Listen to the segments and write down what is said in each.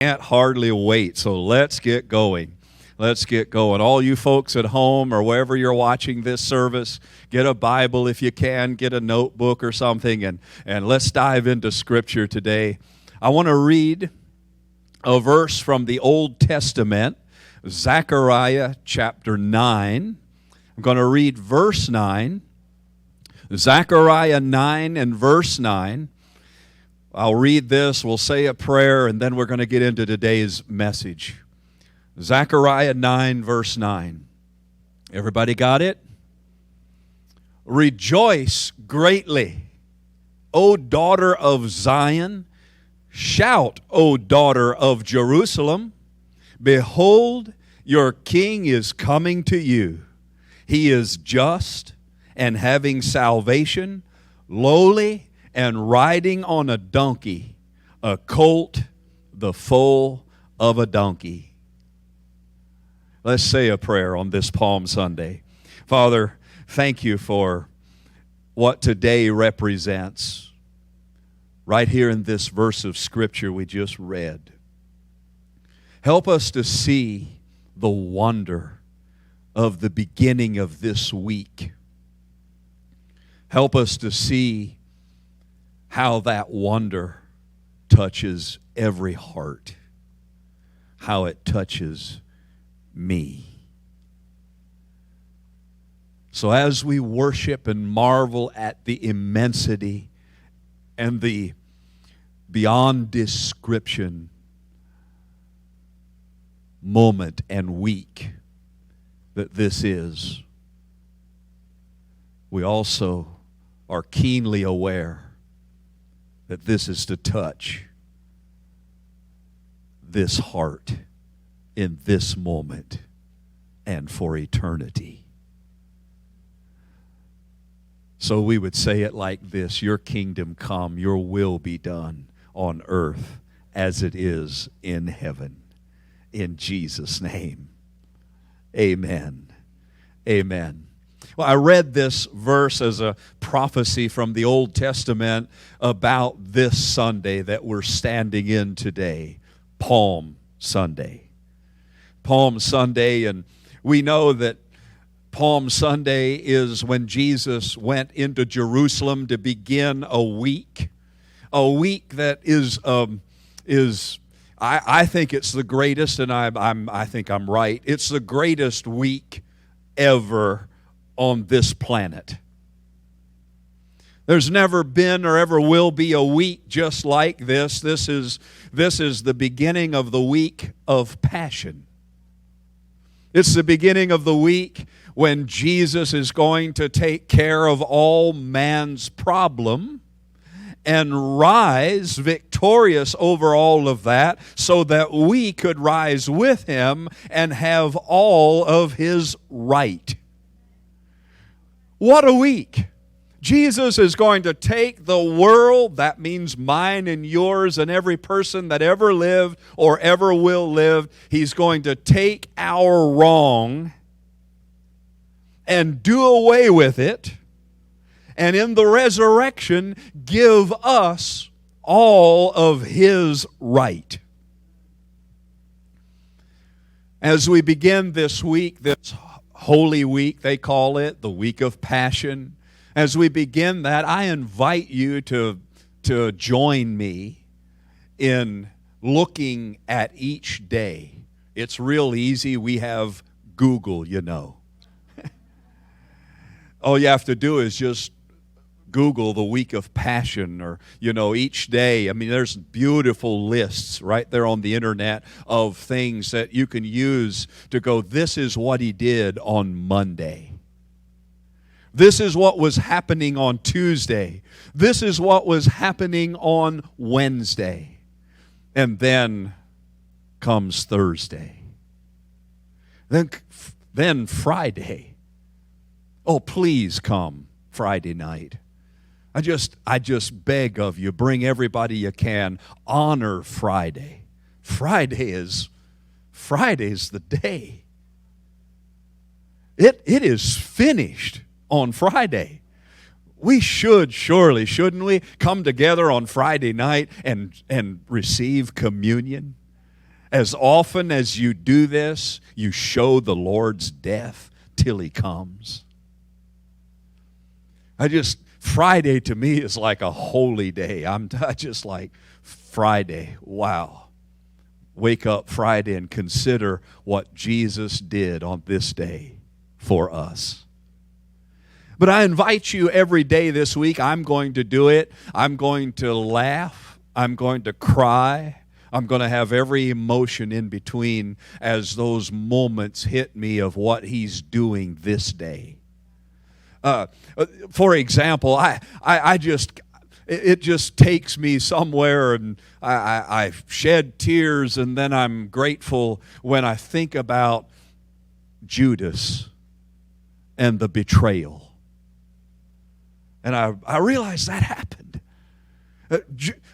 Can't hardly wait, so let's get going. Let's get going. All you folks at home or wherever you're watching this service, get a Bible if you can, get a notebook or something, and let's dive into Scripture today. I want to read a verse from the Old Testament, Zechariah chapter 9. I'm going to read verse 9. Zechariah 9 and verse 9. I'll read this, we'll say a prayer, and then we're going to get into today's message. Zechariah 9, verse 9. Everybody got it? Rejoice greatly, O daughter of Zion. Shout, O daughter of Jerusalem. Behold, your king is coming to you. He is just and having salvation, lowly and riding on a donkey, a colt, the foal of a donkey. Let's say a prayer on this Palm Sunday. Father, thank you for what today represents. Right here in this verse of Scripture we just read. Help us to see the wonder of the beginning of this week. Help us to see how that wonder touches every heart, how it touches me. So as we worship and marvel at the immensity and the beyond description moment and week that this is, we also are keenly aware that this is to touch this heart in this moment and for eternity. So we would say it like this: your kingdom come, your will be done on earth as it is in heaven. In Jesus' name, amen. Amen. Well, I read this verse as a prophecy from the Old Testament about this Sunday that we're standing in today, Palm Sunday. Palm Sunday, and we know that Palm Sunday is when Jesus went into Jerusalem to begin a week that is I think it's the greatest, and I think I'm right. It's the greatest week ever on this planet. There's never been or ever will be a week just like this. This is the beginning of the week of Passion. It's the beginning of the week when Jesus is going to take care of all man's problem and rise victorious over all of that so that we could rise with him and have all of his right. What a week. Jesus is going to take the world, that means mine and yours and every person that ever lived or ever will live. He's going to take our wrong and do away with it, and in the resurrection give us all of his right. As we begin this week, this Holy Week, they call it, the week of Passion. As we begin that, I invite you to join me in looking at each day. It's real easy. We have Google, you know. All you have to do is just Google the week of Passion, or, each day. I mean, there's beautiful lists right there on the internet of things that you can use to go, this is what he did on Monday. This is what was happening on Tuesday. This is what was happening on Wednesday. And then comes Thursday. Then Friday. Oh, please come Friday night. I just beg of you, bring everybody you can. Honor Friday. Friday's the day. It is finished on Friday. We should surely, shouldn't we, come together on Friday night and receive communion? As often as you do this, you show the Lord's death till He comes. Friday to me is like a holy day. I just like Friday. Wow. Wake up Friday and consider what Jesus did on this day for us. But I invite you every day this week. I'm going to do it. I'm going to laugh. I'm going to cry. I'm going to have every emotion in between as those moments hit me of what He's doing this day. For example, it just takes me somewhere, and I shed tears, and then I'm grateful when I think about Judas and the betrayal. And I realize that happened.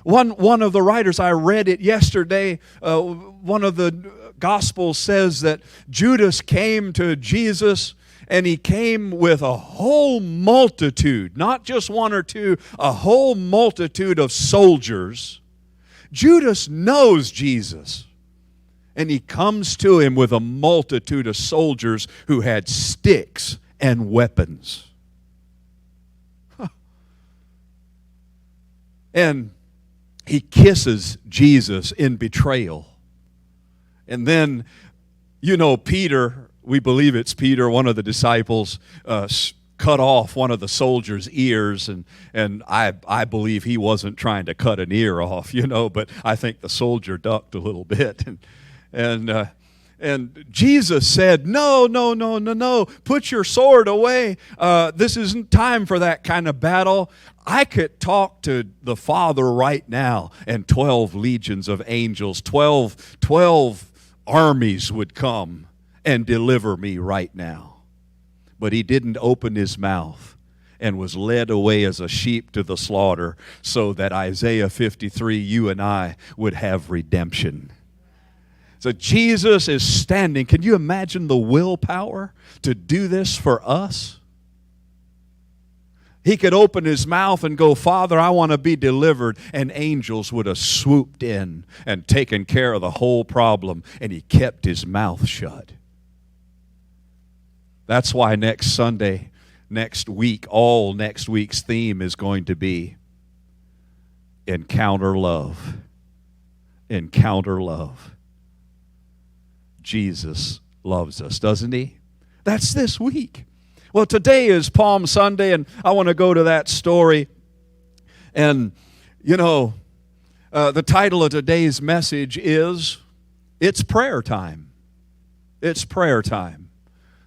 One of the writers, I read it yesterday, one of the Gospels says that Judas came to Jesus, and he came with a whole multitude, not just one or two, a whole multitude of soldiers. Judas knows Jesus, and he comes to him with a multitude of soldiers who had sticks and weapons. And he kisses Jesus in betrayal. And then, Peter, we believe it's Peter, one of the disciples, cut off one of the soldiers' ears. And I believe he wasn't trying to cut an ear off, but I think the soldier ducked a little bit. And Jesus said, no, put your sword away. This isn't time for that kind of battle. I could talk to the Father right now, and 12 legions of angels, 12 armies would come and deliver me right now. But He didn't open His mouth and was led away as a sheep to the slaughter so that Isaiah 53, you and I, would have redemption. So Jesus is standing. Can you imagine the willpower to do this for us? He could open His mouth and go, Father, I want to be delivered. And angels would have swooped in and taken care of the whole problem. And He kept His mouth shut. That's why next Sunday, next week, all next week's theme is going to be Encounter Love. Encounter Love. Jesus loves us, doesn't He? That's this week. Well, today is Palm Sunday, and I want to go to that story. And, the title of today's message is, It's Prayer Time. It's prayer time.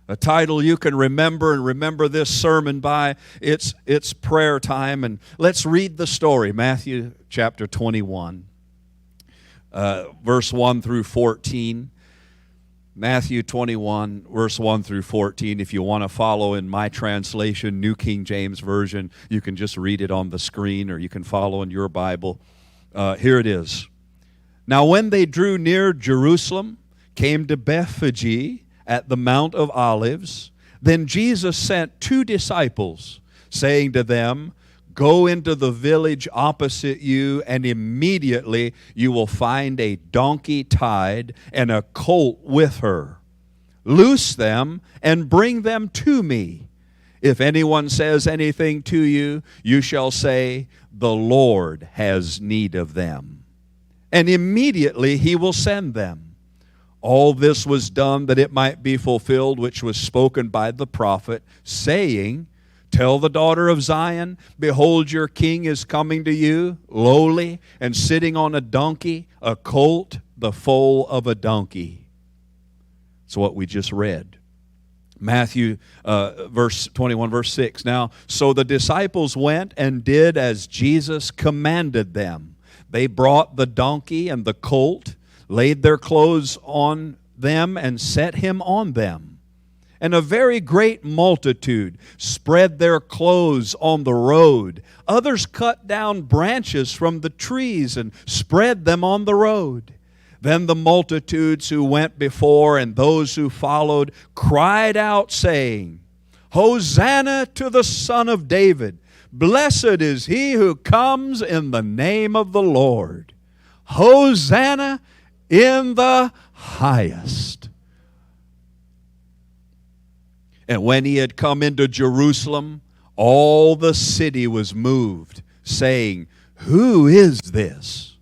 A title you can remember and remember this sermon by. It's prayer time. And let's read the story, Matthew chapter 21, verse 1 through 14. Matthew 21, verse 1 through 14. If you want to follow in my translation, New King James Version, you can just read it on the screen, or you can follow in your Bible. Here it is. Now when they drew near Jerusalem, came to Bethphage at the Mount of Olives, then Jesus sent 2 disciples, saying to them, Go into the village opposite you, and immediately you will find a donkey tied and a colt with her. Loose them and bring them to me. If anyone says anything to you, you shall say, The Lord has need of them. And immediately He will send them. All this was done that it might be fulfilled, which was spoken by the prophet, saying, Tell the daughter of Zion, behold, your king is coming to you, lowly, and sitting on a donkey, a colt, the foal of a donkey. That's what we just read. Matthew verse 21, verse 6. Now, so the disciples went and did as Jesus commanded them. They brought the donkey and the colt, laid their clothes on them, and set him on them. And a very great multitude spread their clothes on the road. Others cut down branches from the trees and spread them on the road. Then the multitudes who went before and those who followed cried out, saying, Hosanna to the Son of David! Blessed is He who comes in the name of the Lord! Hosanna in the highest. And when he had come into Jerusalem, all the city was moved, saying, Who is this?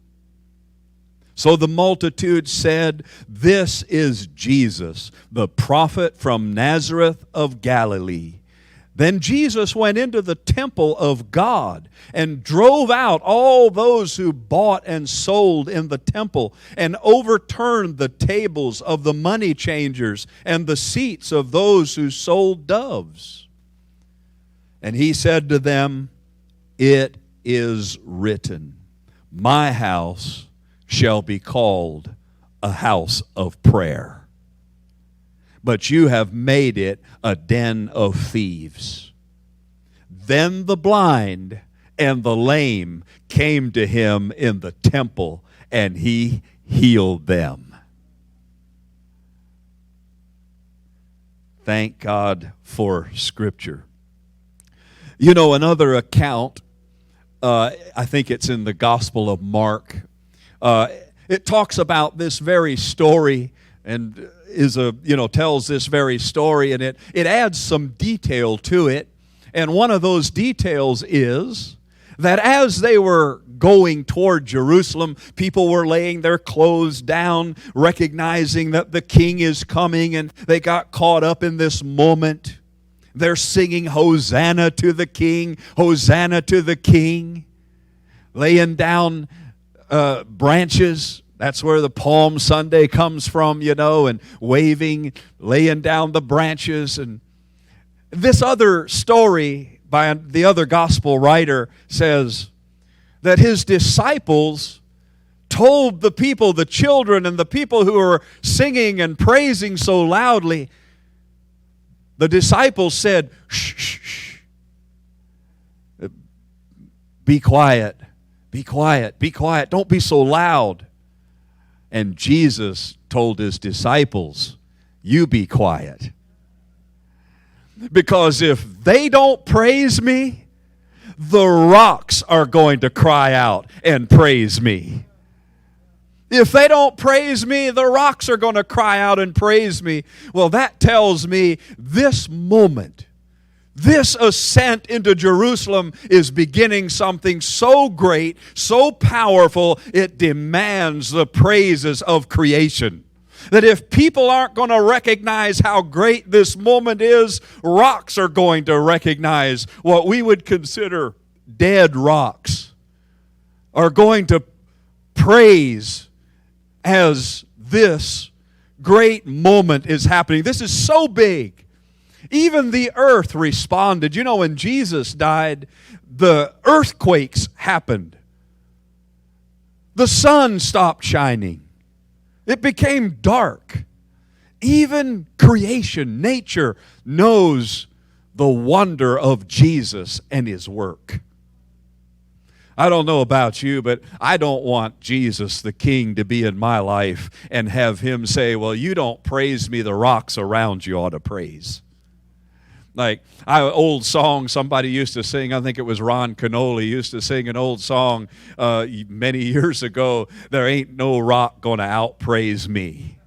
So the multitude said, This is Jesus, the prophet from Nazareth of Galilee. Then Jesus went into the temple of God and drove out all those who bought and sold in the temple and overturned the tables of the money changers and the seats of those who sold doves. And he said to them, It is written, My house shall be called a house of prayer. But you have made it a den of thieves. Then the blind and the lame came to him in the temple, and he healed them. Thank God for Scripture. You know, another account, I think it's in the Gospel of Mark. It talks about this very story and tells this very story, and it adds some detail to it. And one of those details is that as they were going toward Jerusalem, people were laying their clothes down, recognizing that the king is coming, and they got caught up in this moment. They're singing, Hosanna to the King, Hosanna to the King, laying down branches. That's where the Palm Sunday comes from, and waving, laying down the branches. And this other story by the other gospel writer says that his disciples told the people, the children and the people who were singing and praising so loudly, the disciples said, Shh, shh, shh. Be quiet, be quiet, be quiet. Don't be so loud. And Jesus told his disciples, You be quiet. Because if they don't praise me, the rocks are going to cry out and praise me. If they don't praise me, the rocks are going to cry out and praise me. Well, that tells me this moment, this ascent into Jerusalem is beginning something so great, so powerful, it demands the praises of creation. That if people aren't going to recognize how great this moment is, rocks are going to recognize what we would consider dead rocks, are going to praise as this great moment is happening. This is so big. Even the earth responded. You know, when Jesus died, the earthquakes happened. The sun stopped shining. It became dark. Even creation, nature, knows the wonder of Jesus and His work. I don't know about you, but I don't want Jesus, the King, to be in my life and have Him say, well, you don't praise me, the rocks around you ought to praise. Like old song somebody used to sing, I think it was Ron Canoli used to sing an old song many years ago, there ain't no rock going to outpraise me.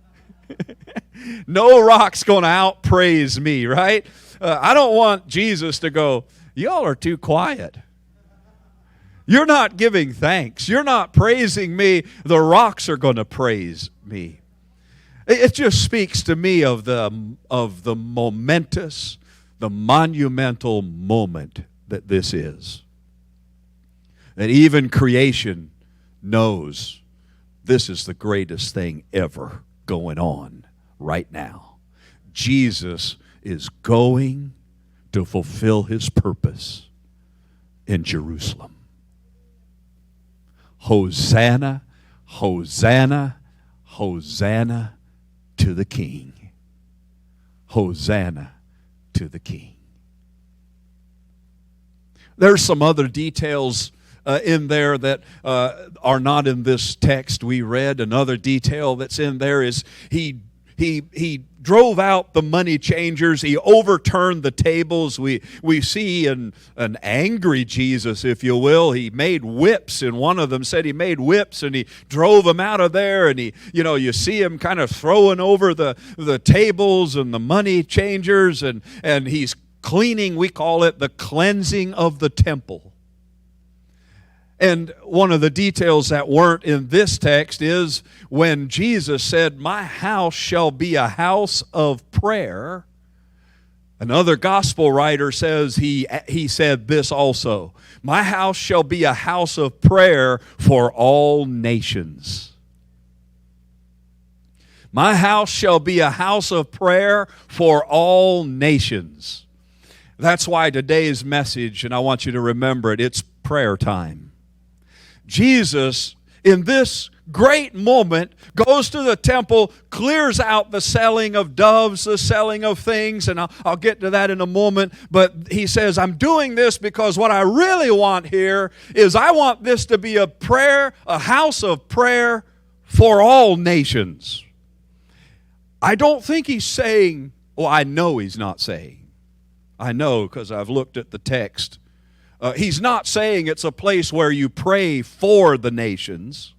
No rock's going to outpraise me, right? I don't want Jesus to go, y'all are too quiet. You're not giving thanks. You're not praising me. The rocks are going to praise me. It just speaks to me of the momentous, the monumental moment that this is. That even creation knows this is the greatest thing ever going on right now. Jesus is going to fulfill His purpose in Jerusalem. Hosanna, Hosanna, Hosanna to the King. Hosanna to the King. There's some other details in there that are not in this text we read. Another detail that's in there is he he drove out the money changers. He overturned the tables. We see an angry Jesus, if you will. He made whips, and one of them said he made whips, and he drove them out of there. And you see him kind of throwing over the tables and the money changers, and he's cleaning. We call it the cleansing of the temple. And one of the details that weren't in this text is when Jesus said, "My house shall be a house of prayer." Another gospel writer says he said this also, "My house shall be a house of prayer for all nations." My house shall be a house of prayer for all nations. That's why today's message, and I want you to remember it, it's prayer time. Jesus, in this great moment, goes to the temple, clears out the selling of doves, the selling of things, and I'll get to that in a moment. But he says, I'm doing this because what I really want here is I want this to be a house of prayer for all nations. I don't think he's saying, well, I know he's not saying. I know because I've looked at the text. He's not saying it's a place where you pray for the nations.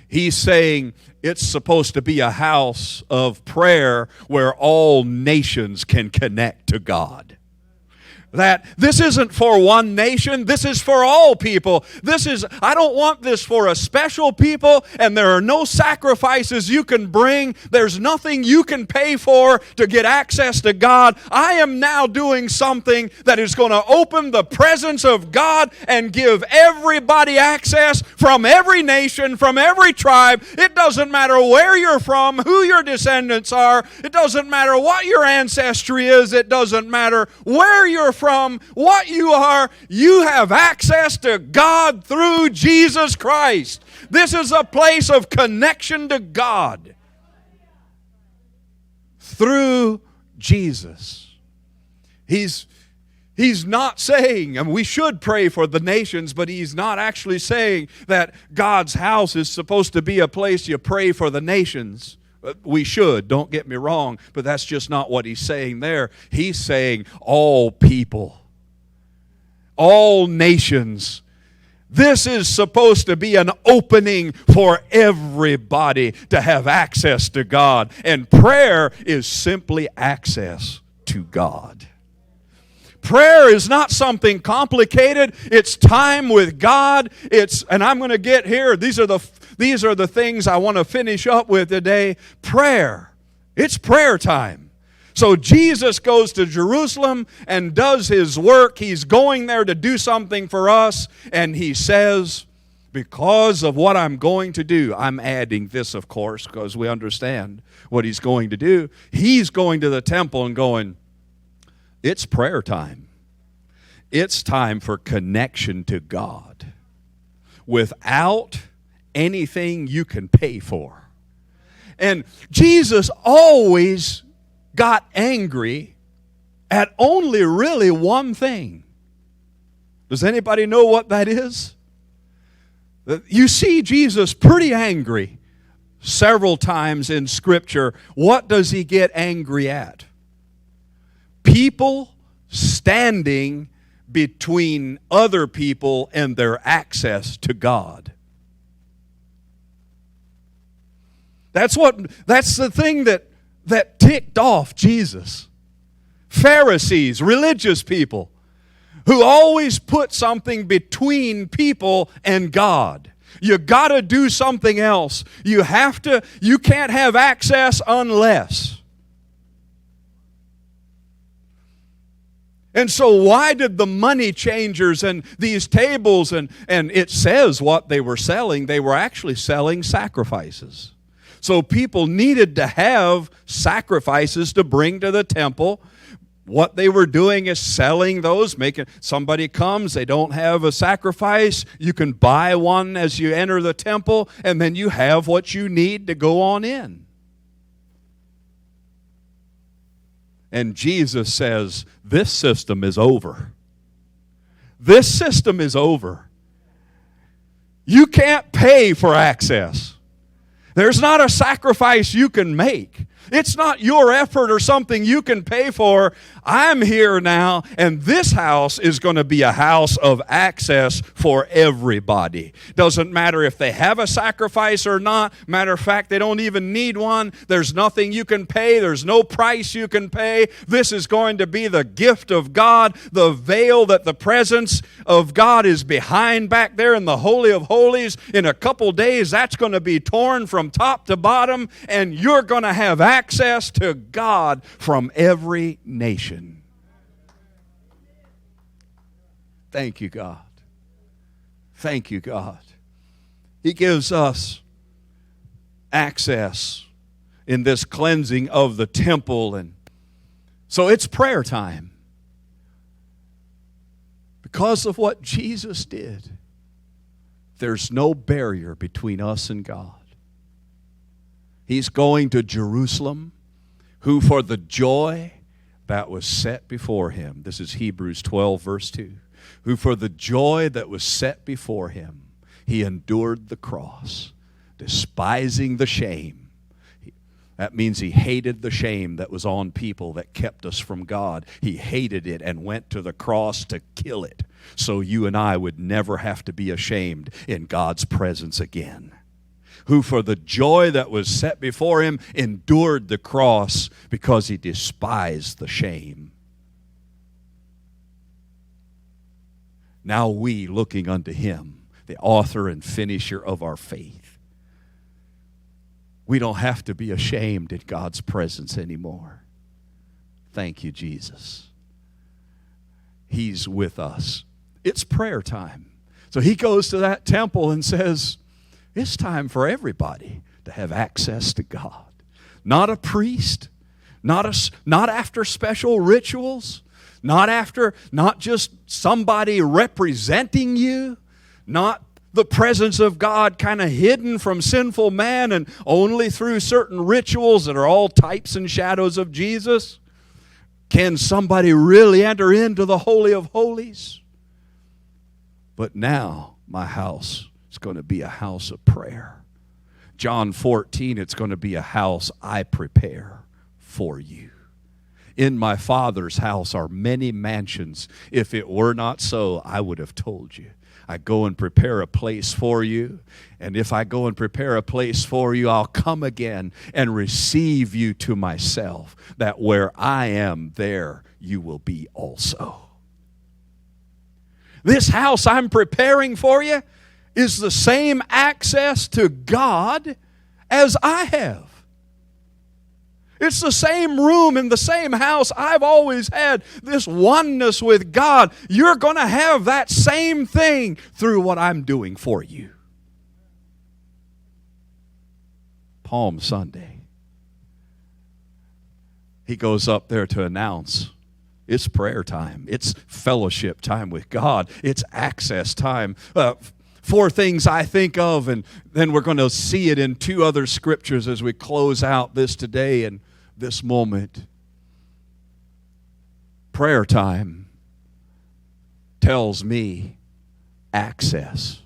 He's saying it's supposed to be a house of prayer where all nations can connect to God. That this isn't for one nation, this is for all people. I don't want this for a special people, and there are no sacrifices you can bring. There's nothing you can pay for to get access to God. I am now doing something that is going to open the presence of God and give everybody access from every nation, from every tribe. It doesn't matter where you're from, who your descendants are. It doesn't matter what your ancestry is. It doesn't matter where you're from, what you are. You have access to God through Jesus Christ. This is a place of connection to God through Jesus. He's not saying, and we should pray for the nations, but he's not actually saying that God's house is supposed to be a place you pray for the nations. We should, don't get me wrong, but that's just not what he's saying there. He's saying all people, all nations. This is supposed to be an opening for everybody to have access to God. And prayer is simply access to God. Prayer is not something complicated. It's time with God. And I'm going to get here. These are the things I want to finish up with today. Prayer. It's prayer time. So Jesus goes to Jerusalem and does his work. He's going there to do something for us. And he says, because of what I'm going to do, I'm adding this, of course, because we understand what he's going to do. He's going to the temple and going, it's prayer time. It's time for connection to God without anything you can pay for. And Jesus always got angry at only really one thing. Does anybody know what that is? You see Jesus pretty angry several times in Scripture. What does he get angry at? People standing between other people and their access to God. That's the thing that ticked off Jesus. Pharisees, religious people, who always put something between people and God. You got to do something else. You can't have access unless. And so why did the money changers and these tables, and it says what they were selling, they were actually selling sacrifices. So people needed to have sacrifices to bring to the temple. What they were doing is selling those, somebody comes, they don't have a sacrifice, you can buy one as you enter the temple, and then you have what you need to go on in. And Jesus says, this system is over. This system is over. You can't pay for access. There's not a sacrifice you can make. It's not your effort or something you can pay for. I'm here now, and this house is going to be a house of access for everybody. Doesn't matter if they have a sacrifice or not. Matter of fact, they don't even need one. There's nothing you can pay. There's no price you can pay. This is going to be the gift of God, the veil that the presence of God is behind back there in the Holy of Holies. In a couple days, that's going to be torn from top to bottom, and you're going to have access to God from every nation. Thank you, God. Thank you, God. He gives us access in this cleansing of the temple. And so it's prayer time. Because of what Jesus did, there's no barrier between us and God. He's going to Jerusalem, who for the joy that was set before him, this is Hebrews 12, verse 2, who for the joy that was set before him, he endured the cross, despising the shame. That means he hated the shame that was on people that kept us from God. He hated it and went to the cross to kill it, so you and I would never have to be ashamed in God's presence again. Who for the joy that was set before him endured the cross because he despised the shame. Now we, looking unto him, the author and finisher of our faith, we don't have to be ashamed in God's presence anymore. Thank you, Jesus. He's with us. It's prayer time. So he goes to that temple and says, it's time for everybody to have access to God. Not a priest, not after special rituals, not just somebody representing you, not the presence of God kind of hidden from sinful man and only through certain rituals that are all types and shadows of Jesus. Can somebody really enter into the Holy of Holies? But now my house, it's going to be a house of prayer. John 14, it's going to be a house I prepare for you. In my Father's house are many mansions. If it were not so, I would have told you. I go and prepare a place for you. And if I go and prepare a place for you, I'll come again and receive you to myself, that where I am, there you will be also. This house I'm preparing for you is the same access to God as I have. It's the same room in the same house I've always had, this oneness with God. You're going to have that same thing through what I'm doing for you. Palm Sunday. He goes up there to announce it's prayer time. It's fellowship time with God. It's access time. 4 things I think of, and then we're going to see it in 2 other scriptures as we close out this today and this moment. Prayer time tells me access.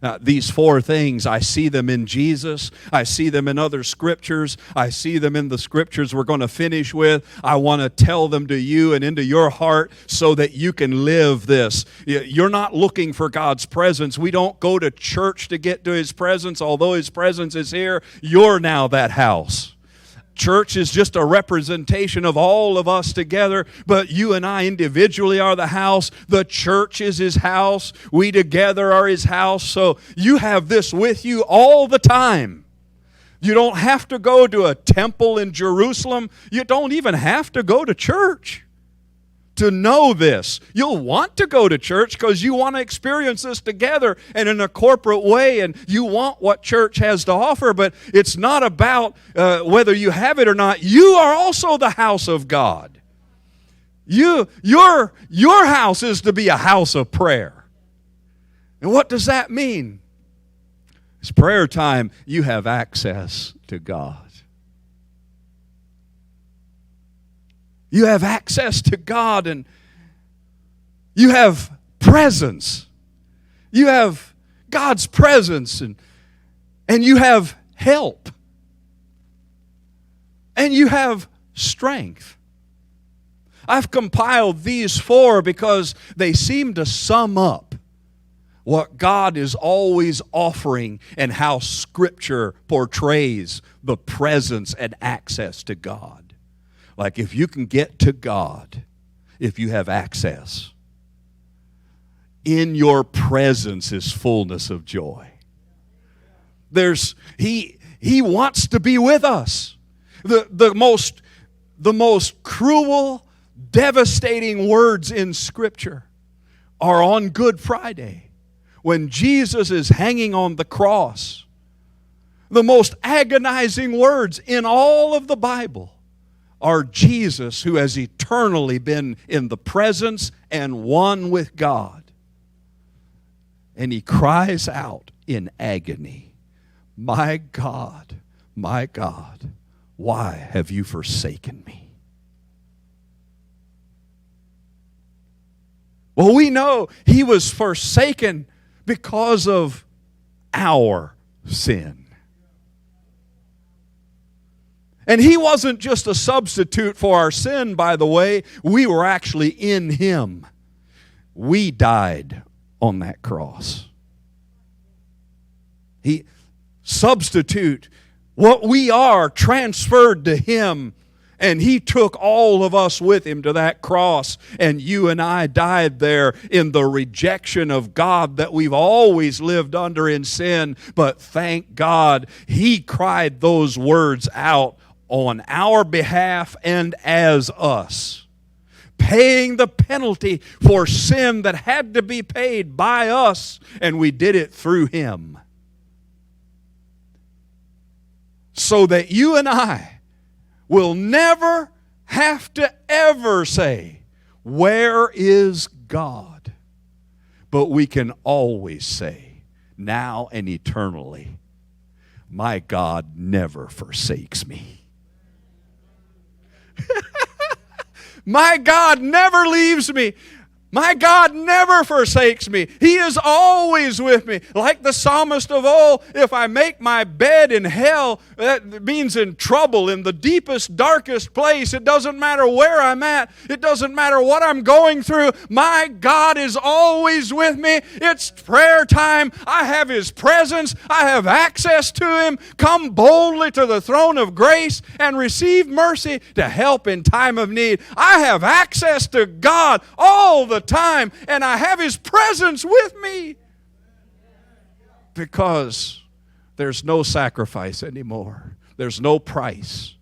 Now, these 4 things, I see them in Jesus. I see them in other scriptures. I see them in the scriptures we're going to finish with. I want to tell them to you and into your heart so that you can live this. You're not looking for God's presence. We don't go to church to get to His presence. Although His presence is here, you're now that house. Church is just a representation of all of us together, but you and I individually are the house. The church is His house. We together are His house. So you have this with you all the time. You don't have to go to a temple in Jerusalem. You don't even have to go to church to know this. You'll want to go to church because you want to experience this together and in a corporate way, and you want what church has to offer, but it's not about whether you have it or not. You are also the house of God. Your house is to be a house of prayer. And what does that mean? It's prayer time. You have access to God. You have access to God, and you have presence. You have God's presence, and you have help. and you have strength. I've compiled these 4 because they seem to sum up what God is always offering and how Scripture portrays the presence and access to God. Like if you can get to God, if you have access, in your presence is fullness of joy. He wants to be with us. The most cruel, devastating words in Scripture are on Good Friday when Jesus is hanging on the cross. The most agonizing words in all of the Bible are Jesus, who has eternally been in the presence and one with God. And he cries out in agony, my God, why have you forsaken me? Well, we know he was forsaken because of our sin. And he wasn't just a substitute for our sin, by the way. We were actually in him. We died on that cross. He substitute what we are transferred to him, and he took all of us with him to that cross, and you and I died there in the rejection of God that we've always lived under in sin. But thank God he cried those words out on our behalf and as us, paying the penalty for sin that had to be paid by us, and we did it through him. So that you and I will never have to ever say, where is God? But we can always say, now and eternally, my God never forsakes me. My God never leaves me. My God never forsakes me. He is always with me. Like the psalmist of old, if I make my bed in hell, that means in trouble, in the deepest, darkest place. It doesn't matter where I'm at. It doesn't matter what I'm going through. My God is always with me. It's prayer time. I have his presence. I have access to him. Come boldly to the throne of grace and receive mercy to help in time of need. I have access to God all the time, and I have his presence with me because there's no sacrifice anymore. There's no price.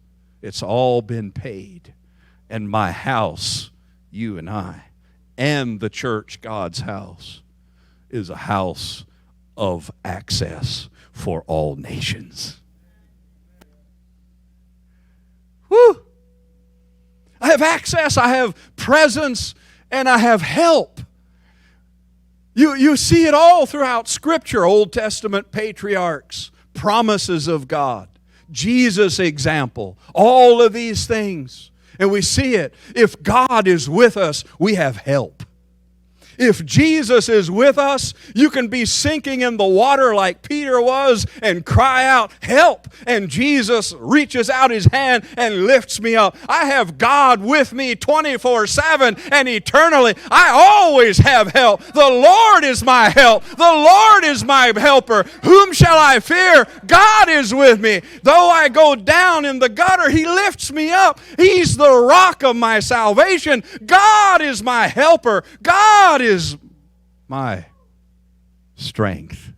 It's all been paid. And my house, you and I, and the church, God's house, is a house of access for all nations. Woo! I have access, I have presence, and I have help. You see it all throughout Scripture. Old Testament patriarchs, promises of God, Jesus' example, all of these things. And we see it. If God is with us, we have help. If Jesus is with us, you can be sinking in the water like Peter was and cry out, help! And Jesus reaches out his hand and lifts me up. I have God with me 24/7 and eternally. I always have help. The Lord is my help. The Lord is my helper. Whom shall I fear? God is with me. Though I go down in the gutter, he lifts me up. He's the rock of my salvation. God is my helper. God is my strength.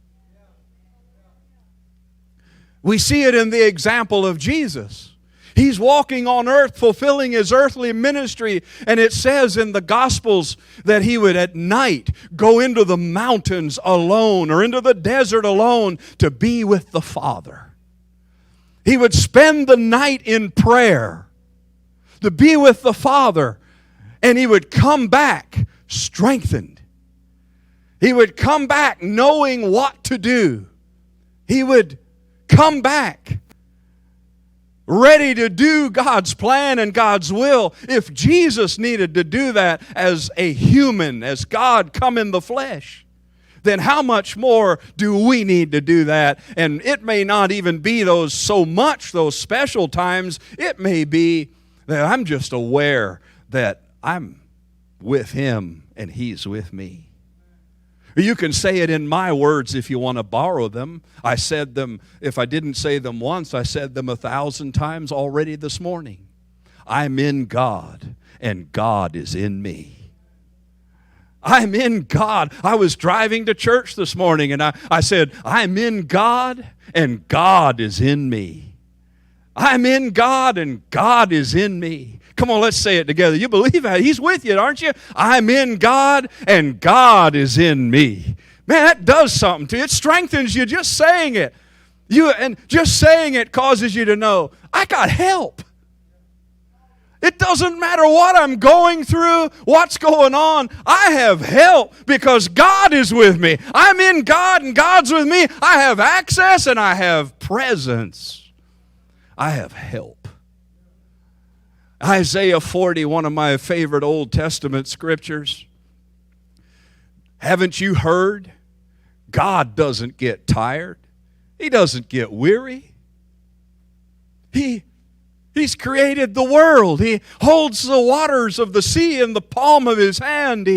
We see it in the example of Jesus. He's walking on earth, fulfilling his earthly ministry, and it says in the Gospels that he would at night go into the mountains alone or into the desert alone to be with the Father. He would spend the night in prayer to be with the Father, and he would come back strengthened. He would come back knowing what to do. He would come back ready to do God's plan and God's will. If Jesus needed to do that as a human, as God come in the flesh, then how much more do we need to do that? And it may not even be those special times. It may be that I'm just aware that I'm with Him and He's with me. You can say it in my words if you want to borrow them. I said them, if I didn't say them once, I said them 1,000 times already this morning. I'm in God, and God is in me. I'm in God. I was driving to church this morning, and I said, I'm in God, and God is in me. I'm in God, and God is in me. Come on, let's say it together. You believe that? He's with you, aren't you? I'm in God, and God is in me. Man, that does something to you. It strengthens you just saying it. And just saying it causes you to know, I got help. It doesn't matter what I'm going through, what's going on. I have help because God is with me. I'm in God, and God's with me. I have access, and I have presence. I have help. Isaiah 40, one of my favorite Old Testament scriptures. Haven't you heard? God doesn't get tired. He doesn't get weary. He's created the world. He holds the waters of the sea in the palm of His hand.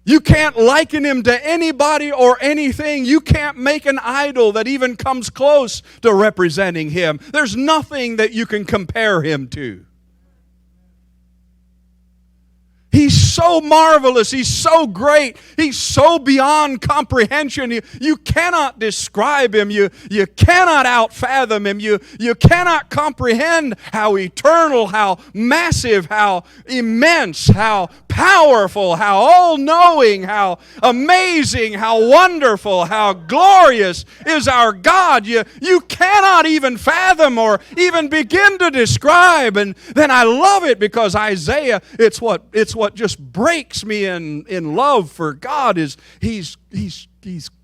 You can't liken Him to anybody or anything. You can't make an idol that even comes close to representing Him. There's nothing that you can compare Him to. He's so marvelous. He's so great. He's so beyond comprehension. You cannot describe Him. You cannot outfathom Him. You cannot comprehend how eternal, how massive, how immense, how powerful, how all-knowing, how amazing, how wonderful, how glorious is our God. You cannot even fathom or even begin to describe. And then I love it because Isaiah, it's what just breaks me in love for God is He's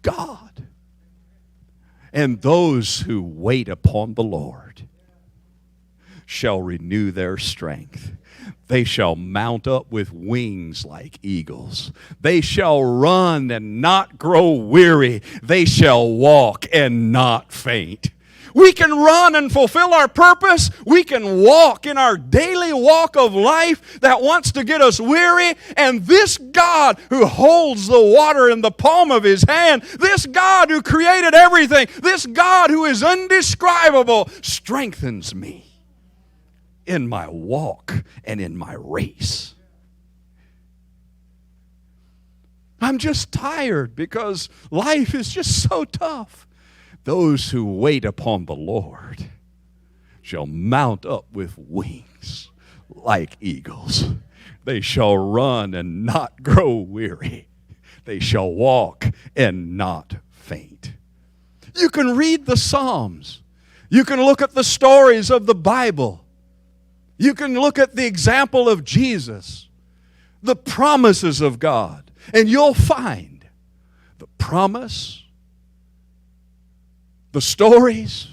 God. And those who wait upon the Lord shall renew their strength. They shall mount up with wings like eagles. They shall run and not grow weary. They shall walk and not faint. We can run and fulfill our purpose. We can walk in our daily walk of life that wants to get us weary. And this God who holds the water in the palm of His hand, this God who created everything, this God who is indescribable, strengthens me in my walk and in my race. I'm just tired because life is just so tough. Those who wait upon the Lord shall mount up with wings like eagles. They shall run and not grow weary. They shall walk and not faint. You can read the Psalms. You can look at the stories of the Bible. You can look at the example of Jesus, the promises of God, and you'll find the promise, the stories,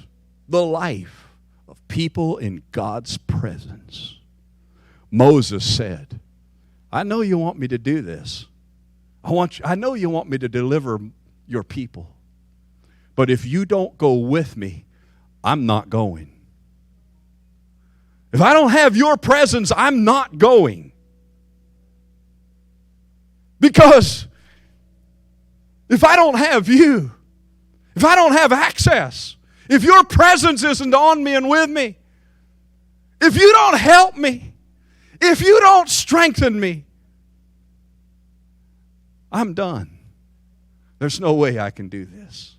the life of people in God's presence. Moses said, I know you want me to do this. I know you want me to deliver your people. But if you don't go with me, I'm not going. If I don't have your presence, I'm not going. Because if I don't have you, if I don't have access, if your presence isn't on me and with me, if you don't help me, if you don't strengthen me, I'm done. There's no way I can do this.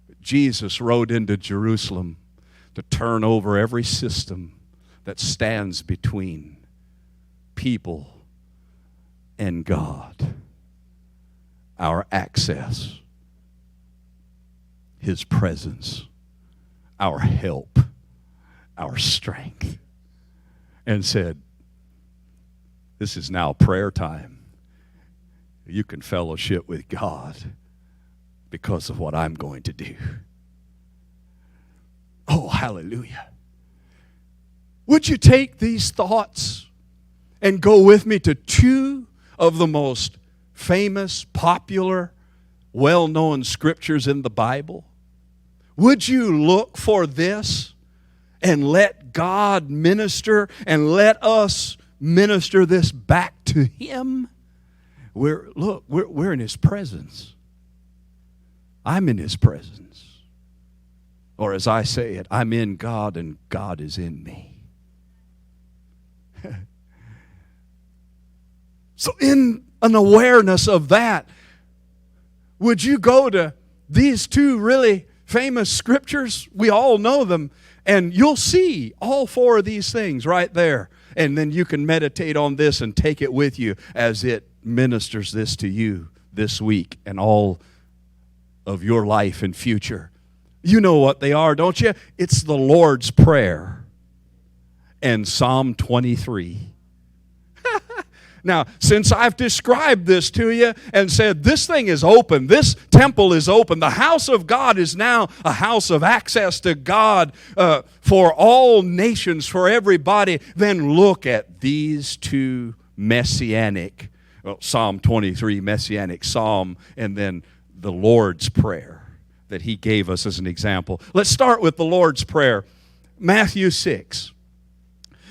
But Jesus rode into Jerusalem to turn over every system that stands between people and God. Our access, His presence, our help, our strength, and said, this is now prayer time. You can fellowship with God because of what I'm going to do. Oh, hallelujah. Would you take these thoughts and go with me to two of the most famous, popular, well-known scriptures in the Bible? Would you look for this and let God minister and let us minister this back to Him? We're in His presence. I'm in His presence. Or as I say it, I'm in God and God is in me. So in an awareness of that, would you go to these two really famous scriptures? We all know them, and you'll see all four of these things right there. And then you can meditate on this and take it with you as it ministers this to you this week and all of your life and future. You know what they are, don't you? It's the Lord's Prayer and Psalm 23. Now, since I've described this to you and said this thing is open, this temple is open, the house of God is now a house of access to God for all nations, for everybody, then look at these two messianic, Psalm 23, messianic psalm, and then the Lord's Prayer that He gave us as an example. Let's start with the Lord's Prayer, Matthew 6.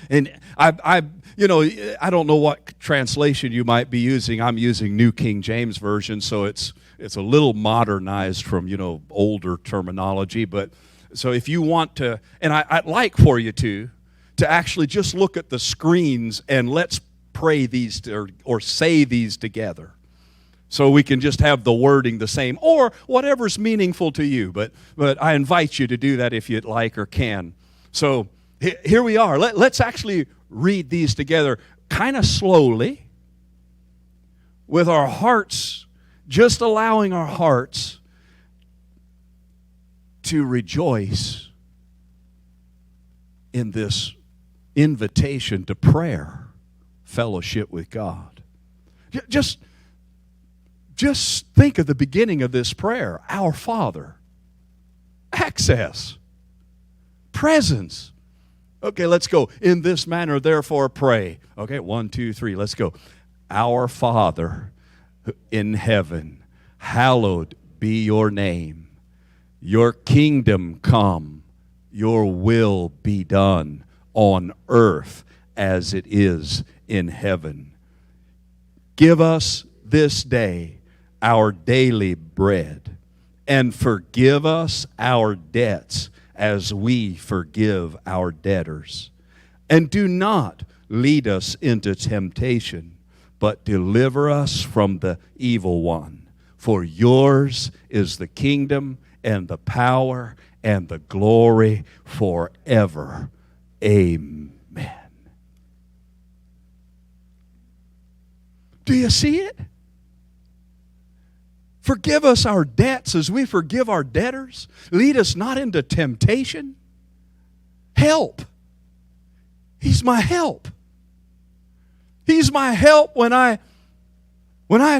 And I don't know what translation you might be using. I'm using New King James Version, so it's a little modernized from, older terminology. But so if you want to, and I'd like for you to actually just look at the screens and let's pray these or say these together. So we can just have the wording the same or whatever's meaningful to you. But I invite you to do that if you'd like or can. So here we are. Let's actually read these together kind of slowly with our hearts, just allowing our hearts to rejoice in this invitation to prayer, fellowship with God. Just think of the beginning of this prayer. Our Father. Access. Presence. Okay, let's go. In this manner, therefore, pray. Okay, 1, 2, 3, let's go. Our Father in heaven, hallowed be your name. Your kingdom come. Your will be done on earth as it is in heaven. Give us this day our daily bread, and forgive us our debts as we forgive our debtors. And do not lead us into temptation, but deliver us from the evil one. For yours is the kingdom and the power and the glory forever. Amen. Do you see it? Forgive us our debts as we forgive our debtors. Lead us not into temptation. Help. He's my help. He's my help when I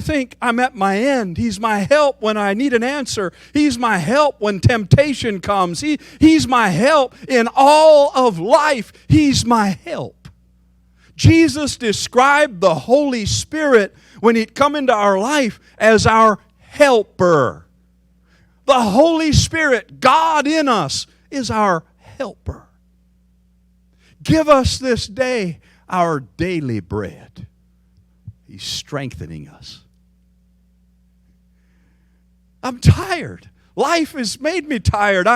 think I'm at my end. He's my help when I need an answer. He's my help when temptation comes. He's my help in all of life. He's my help. Jesus described the Holy Spirit when He'd come into our life as our helper. The Holy Spirit, God in us, is our helper. Give us this day our daily bread. He's strengthening us. I'm tired. Life has made me tired.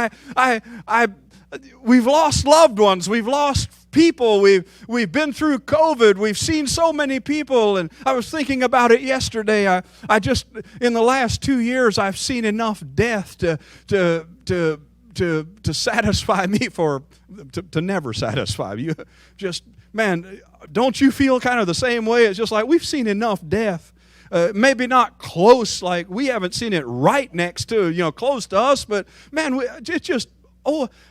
We've lost loved ones. We've lost people. We've been through COVID. We've seen so many people. And I was thinking about it yesterday. I just, in the last 2 years, I've seen enough death to satisfy me to never satisfy you. Just, man, don't you feel kind of the same way? It's just like we've seen enough death. Maybe not close, like we haven't seen it right next to, close to us, but man, it's just,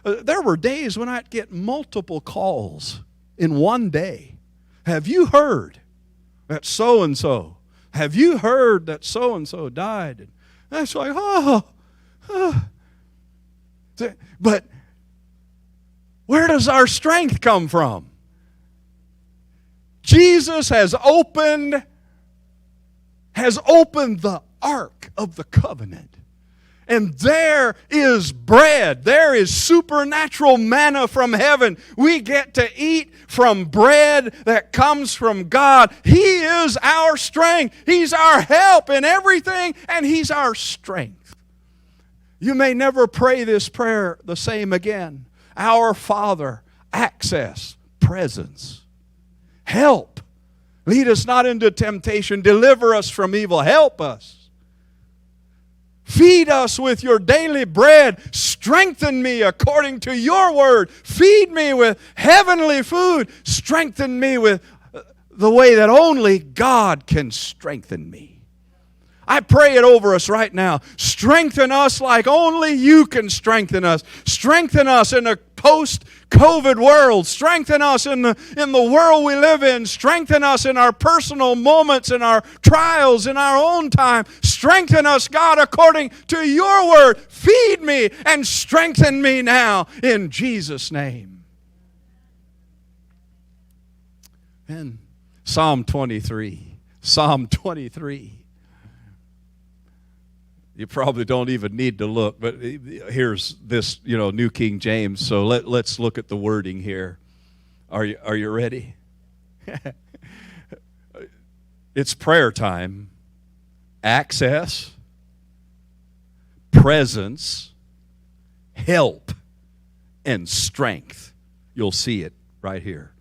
there were days when I'd get multiple calls in one day. Have you heard that so-and-so? Have you heard that so-and-so died? And that's like, But where does our strength come from? has opened the Ark of the Covenant. And there is bread. There is supernatural manna from heaven. We get to eat from bread that comes from God. He is our strength. He's our help in everything, and He's our strength. You may never pray this prayer the same again. Our Father, access, presence, help. Lead us not into temptation. Deliver us from evil. Help us. Feed us with your daily bread. Strengthen me according to your word. Feed me with heavenly food. Strengthen me with the way that only God can strengthen me. I pray it over us right now. Strengthen us like only you can strengthen us. Strengthen us in a post-COVID world. Strengthen us in the world we live in. Strengthen us in our personal moments, in our trials, in our own time. Strengthen us, God, according to your word. Feed me and strengthen me now in Jesus' name. And Psalm 23. Psalm 23. You probably don't even need to look, but here's this, New King James. So let's look at the wording here. Are you ready? It's prayer time. Access, presence, help, and strength. You'll see it right here.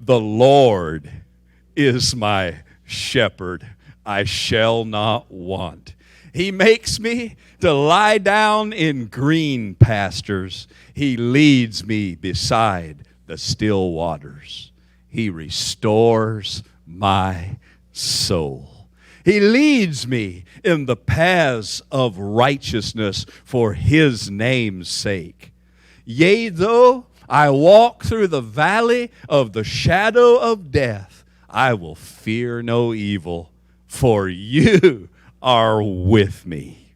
The Lord is my shepherd. I shall not want. He makes me to lie down in green pastures. He leads me beside the still waters. He restores my soul. He leads me in the paths of righteousness for His name's sake. Yea, though I walk through the valley of the shadow of death, I will fear no evil, for you are with me.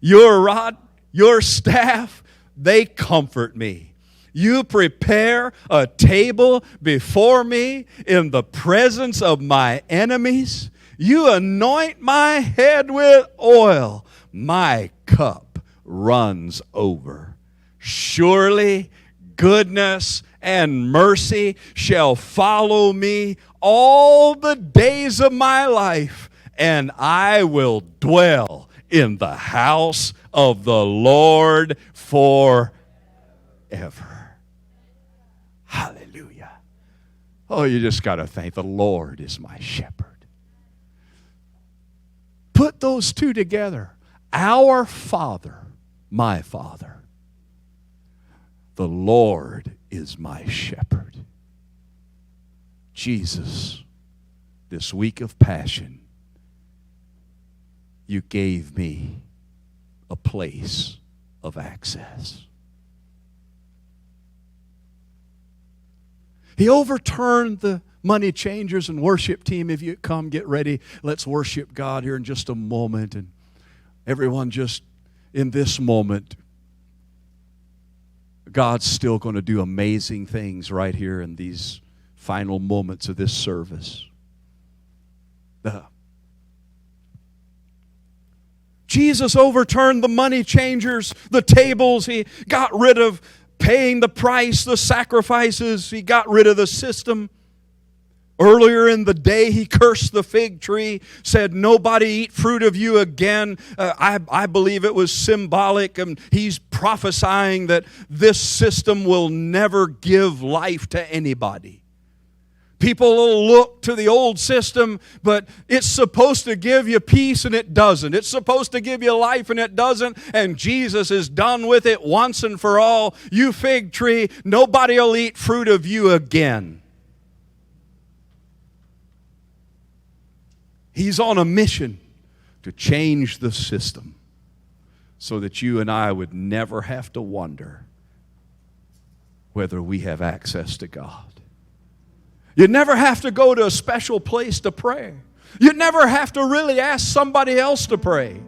Your rod, your staff, they comfort me. You prepare a table before me in the presence of my enemies. You anoint my head with oil. My cup runs over. Surely goodness and mercy shall follow me all the days of my life, and I will dwell in the house of the Lord forever. Hallelujah. Oh, you just got to thank the Lord is my shepherd. Put those two together. Our Father, my Father. The Lord is my shepherd. Jesus, this week of Passion, you gave me a place of access. He overturned the money changers and worship team. If you come, get ready. Let's worship God here in just a moment. And everyone, just in this moment, God's still going to do amazing things right here in these final moments of this service. Jesus overturned the money changers, the tables. He got rid of paying the price, the sacrifices. He got rid of the system. Earlier in the day, He cursed the fig tree, said, nobody eat fruit of you again. I believe it was symbolic, and He's prophesying that this system will never give life to anybody. People will look to the old system, but it's supposed to give you peace and it doesn't. It's supposed to give you life and it doesn't. And Jesus is done with it once and for all. You fig tree, nobody will eat fruit of you again. He's on a mission to change the system so that you and I would never have to wonder whether we have access to God. You'd never have to go to a special place to pray. You'd never have to really ask somebody else to pray.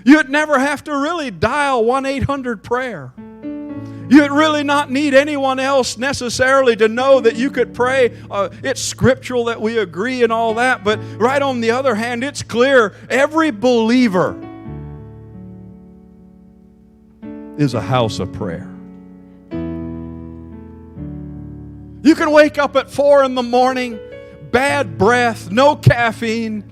You'd never have to really dial 1-800-PRAYER. You'd really not need anyone else necessarily to know that you could pray. It's scriptural that we agree and all that, but right on the other hand, it's clear every believer is a house of prayer. You can wake up at 4 in the morning, bad breath, no caffeine,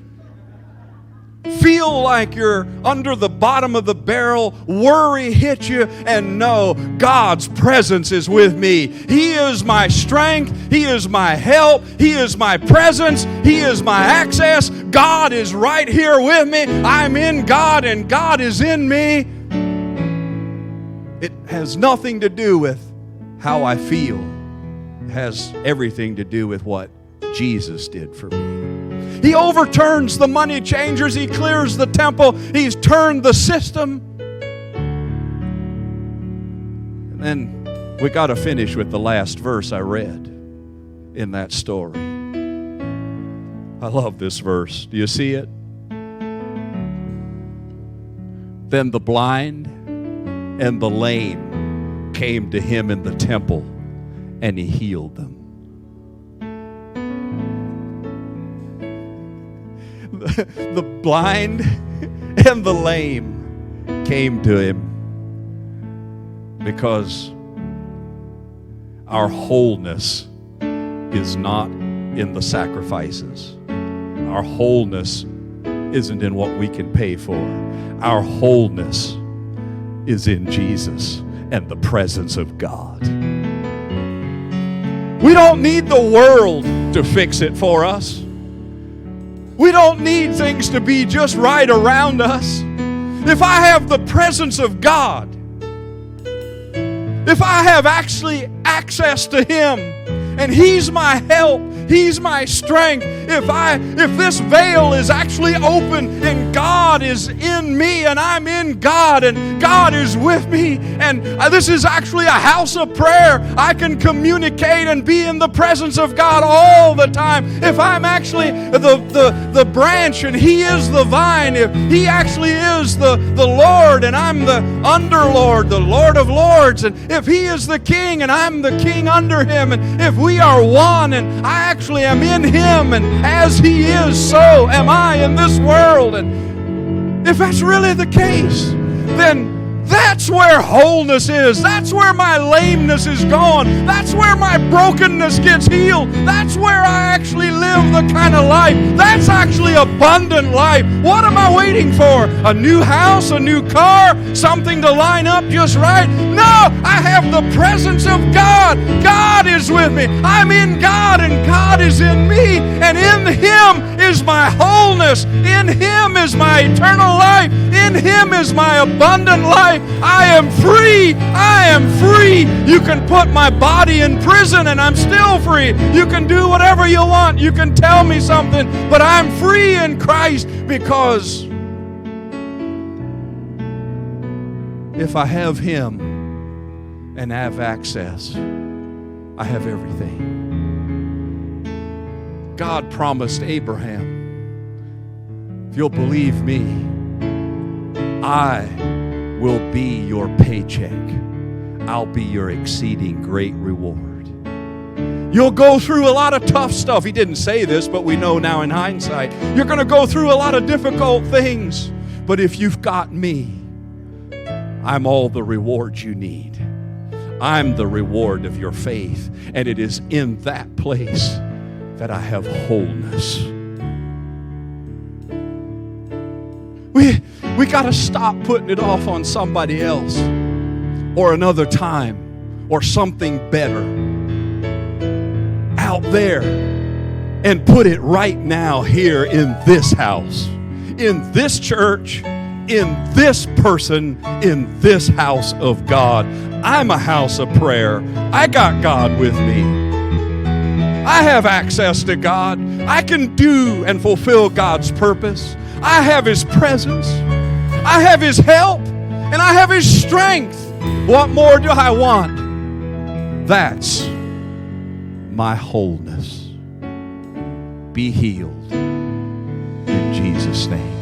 feel like you're under the bottom of the barrel, worry hit you, and know God's presence is with me. He is my strength. He is my help. He is my presence. He is my access. God is right here with me. I'm in God and God is in me. It has nothing to do with how I feel. It has everything to do with what Jesus did for me. He overturns the money changers. He clears the temple. He's turned the system. And then we got to finish with the last verse I read in that story. I love this verse. Do you see it? Then the blind and the lame came to him in the temple, and he healed them. The blind and the lame came to him because our wholeness is not in the sacrifices. Our wholeness isn't in what we can pay for. Our wholeness is in Jesus and the presence of God. We don't need the world to fix it for us. We don't need things to be just right around us. If I have the presence of God, if I have actually access to Him, and He's my help, He's my strength, if this veil is actually open and God is in me and I'm in God and God is with me and this is actually a house of prayer, I can communicate and be in the presence of God all the time. If I'm actually the branch and He is the vine, if He actually is the Lord and I'm the underlord, the Lord of lords, and if He is the king and I'm the king under Him, and if we are one and I actually am in Him, and as He is, so am I in this world. And if that's really the case, then that's where wholeness is. That's where my lameness is gone. That's where my brokenness gets healed. That's where I actually live the kind of life. That's actually abundant life. What am I waiting for? A new house, a new car, something to line up just right? No, I have the presence of God. God is with me. I'm in God and God is in me. And in Him is my wholeness. In Him is my eternal life. In Him is my abundant life. I am free. I am free. You can put my body in prison and I'm still free. You can do whatever you want. You can tell me something, but I'm free in Christ, because if I have Him and have access, I have everything. God promised Abraham, if you'll believe me, I will be your paycheck. I'll be your exceeding great reward. You'll go through a lot of tough stuff. He didn't say this, but we know now in hindsight. You're going to go through a lot of difficult things. But if you've got me, I'm all the reward you need. I'm the reward of your faith. And it is in that place that I have wholeness. We got to stop putting it off on somebody else or another time or something better out there, and put it right now here in this house, in this church, in this person, in this house of God. I'm a house of prayer. I got God with me. I have access to God. I can do and fulfill God's purpose. I have His presence. I have His help. And I have His strength. What more do I want? That's my wholeness. Be healed in Jesus' name.